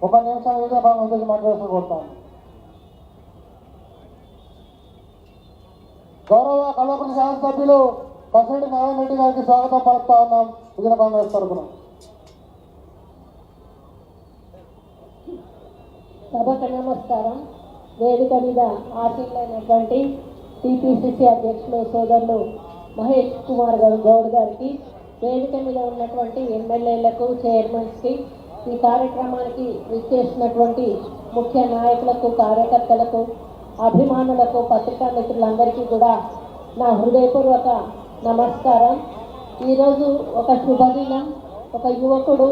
ఒక నిమిషం వివిధ భాగం మాట్లాడుతూ కొడతాను. గౌరవ కల్వకుర్తి శాసనసభ్యులు పసిరెడ్డి నారాయణ రెడ్డి గారికి స్వాగతం పలుకుతా ఉన్నాం. విజయ కాంగ్రెస్ తరఫున సభకు నమస్కారం. వేదిక మీద ఆశీలైనటువంటి టీపీసీసీ అధ్యక్షులు సోదరులు మహేష్ కుమార్ గౌడ్ గారికి, వేదిక మీద ఉన్నటువంటి ఎమ్మెల్యేలకు, చైర్మన్స్కి, ఈ కార్యక్రమానికి విచ్చేసినటువంటి ముఖ్య నాయకులకు, కార్యకర్తలకు, అభిమానులకు, పత్రికా మిత్రులందరికీ కూడా నా హృదయపూర్వక నమస్కారం. ఈరోజు ఒక శుభదినం. ఒక యువకుడు,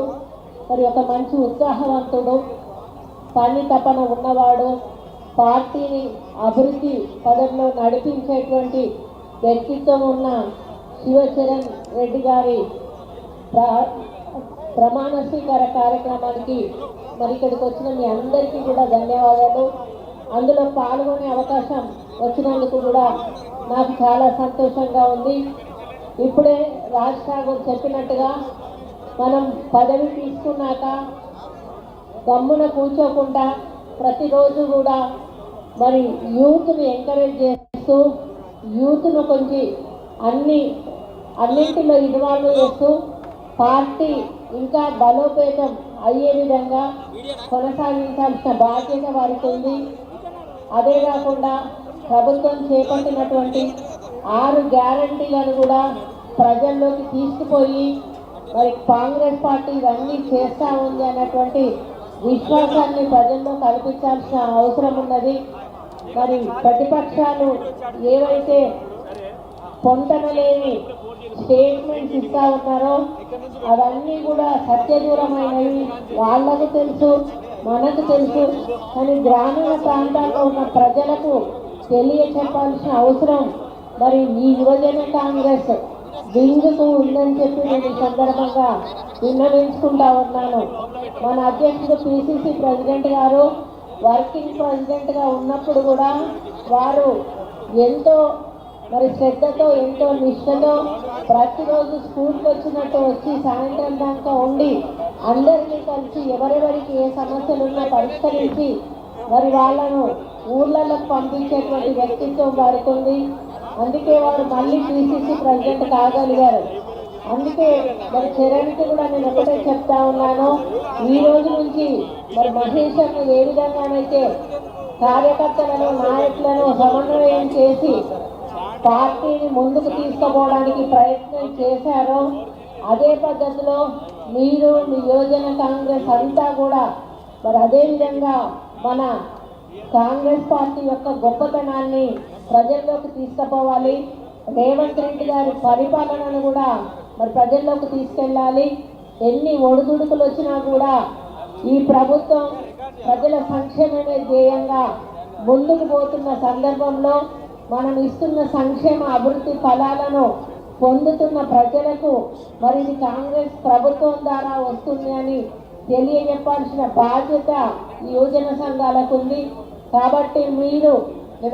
మరి ఒక మంచి ఉత్సాహవంతుడు, పని తపన ఉన్నవాడు, పార్టీని అభివృద్ధి పదంలో నడిపించేటువంటి వ్యక్తిత్వం ఉన్న శివచరణ్ రెడ్డి గారి ప్రమాణ స్వీకార కార్యక్రమానికి మరి ఇక్కడికి వచ్చిన మీ అందరికీ కూడా ధన్యవాదాలు. అందులో పాల్గొనే అవకాశం వచ్చినందుకు కూడా నాకు చాలా సంతోషంగా ఉంది. ఇప్పుడే రాజ్ ఠాగూర్ చెప్పినట్టుగా మనం పదవి తీసుకున్నాక గమ్మున కూర్చోకుండా ప్రతిరోజు కూడా మరి యూత్ని ఎంకరేజ్ చేస్తూ, యూత్ను కొంచెం అన్నింటిలో ఇన్వాల్వ్ చేస్తూ పార్టీ ఇంకా బలోపేతం అయ్యే విధంగా కొనసాగించాల్సిన బాధ్యత వారికి ఉంది. అదే కాకుండా ప్రభుత్వం చేపట్టినటువంటి 6 గ్యారంటీలను కూడా ప్రజల్లోకి తీసుకుపోయి మరి కాంగ్రెస్ పార్టీ ఇవన్నీ చేస్తూ ఉంది అన్నటువంటి విశ్వాసాన్ని ప్రజల్లో కల్పించాల్సిన అవసరం ఉన్నది. మరి ప్రతిపక్షాలు ఏవైతే పొందనలేని స్టేట్మెంట్స్ ఇస్తా ఉన్నారో అవన్నీ కూడా సత్యదూరమైనవి. వాళ్ళకు తెలుసు, మనకు తెలుసు. కానీ గ్రామీణ ప్రాంతాల్లో ఉన్న ప్రజలకు తెలియచెప్పాల్సిన అవసరం మరి ఈ యువజన కాంగ్రెస్ వింగుకు ఉందని చెప్పి నేను ఈ సందర్భంగా విన్నవించుకుంటా ఉన్నాను. మన అధ్యక్షుడు పిసిసి ప్రెసిడెంట్ గారు వర్కింగ్ ప్రెసిడెంట్గా ఉన్నప్పుడు కూడా వారు ఎంతో మరి శ్రద్ధతో, ఎంతో నిష్ఠతో ప్రతిరోజు స్కూల్కి వచ్చినట్టు వచ్చి సాయంత్రం దాకా ఉండి అందరినీ కలిసి ఎవరెవరికి ఏ సమస్యలు ఉన్నా పరిష్కరించి మరి వాళ్ళను ఊర్లలోకి పంపించేటువంటి వ్యక్తిత్వం వారికి ఉంది. అందుకే వారు మళ్ళీ పిసిసి ప్రెసిడెంట్ కాగలిగారు. అందుకే మరి చరణ్కి కూడా నేను ఒకటే చెప్తా ఉన్నాను, ఈ రోజు నుంచి మరి మహేష్ అన్న ఏ విధంగానైతే కార్యకర్తలను, నాయకులను సమన్వయం చేసి పార్టీని ముందుకు తీసుకుపోవడానికి ప్రయత్నం చేశారో అదే పద్ధతిలో మీరు, మీ యువజన కాంగ్రెస్ అంతా కూడా మరి అదేవిధంగా మన కాంగ్రెస్ పార్టీ యొక్క గొప్పతనాన్ని ప్రజల్లోకి తీసుకుపోవాలి. రేవంత్ రెడ్డి గారి పరిపాలనను కూడా మరి ప్రజల్లోకి తీసుకెళ్ళాలి. ఎన్ని ఒడిదుడుకులు వచ్చినా కూడా ఈ ప్రభుత్వం ప్రజల సంక్షేమమే ధ్యేయంగా ముందుకు పోతున్న సందర్భంలో మనం ఇస్తున్న సంక్షేమ అభివృద్ధి ఫలాలను పొందుతున్న ప్రజలకు మరి ఇది కాంగ్రెస్ ప్రభుత్వం ద్వారా వస్తుంది అని తెలియజెప్పాల్సిన బాధ్యత ఈ యువజన సంఘాలకు ఉంది. కాబట్టి నేను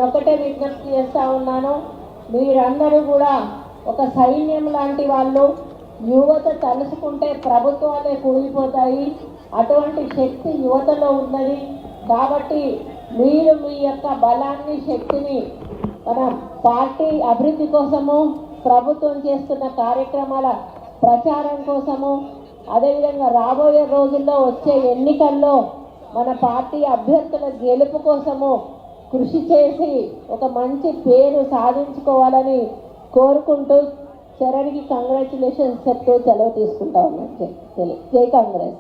ఒకటే విజ్ఞప్తి చేస్తూ ఉన్నాను, మీరందరూ కూడా ఒక సైన్యం లాంటి వాళ్ళు. యువత తలుసుకుంటే ప్రభుత్వాలే కూలిపోతాయి. అటువంటి శక్తి యువతలో ఉన్నది. కాబట్టి మీరు మీ యొక్క బలాన్ని, శక్తిని మన పార్టీ అభివృద్ధి కోసము, ప్రభుత్వం చేస్తున్న కార్యక్రమాల ప్రచారం కోసము, అదేవిధంగా రాబోయే రోజుల్లో వచ్చే ఎన్నికల్లో మన పార్టీ అభ్యర్థుల గెలుపు కోసము కృషి చేసి ఒక మంచి పేరు సాధించుకోవాలని కోరుకుంటూ చరణ్కి కంగ్రాచులేషన్స్ చెప్తూ సెలవు తీసుకుంటా ఉన్నాను. జై కాంగ్రెస్.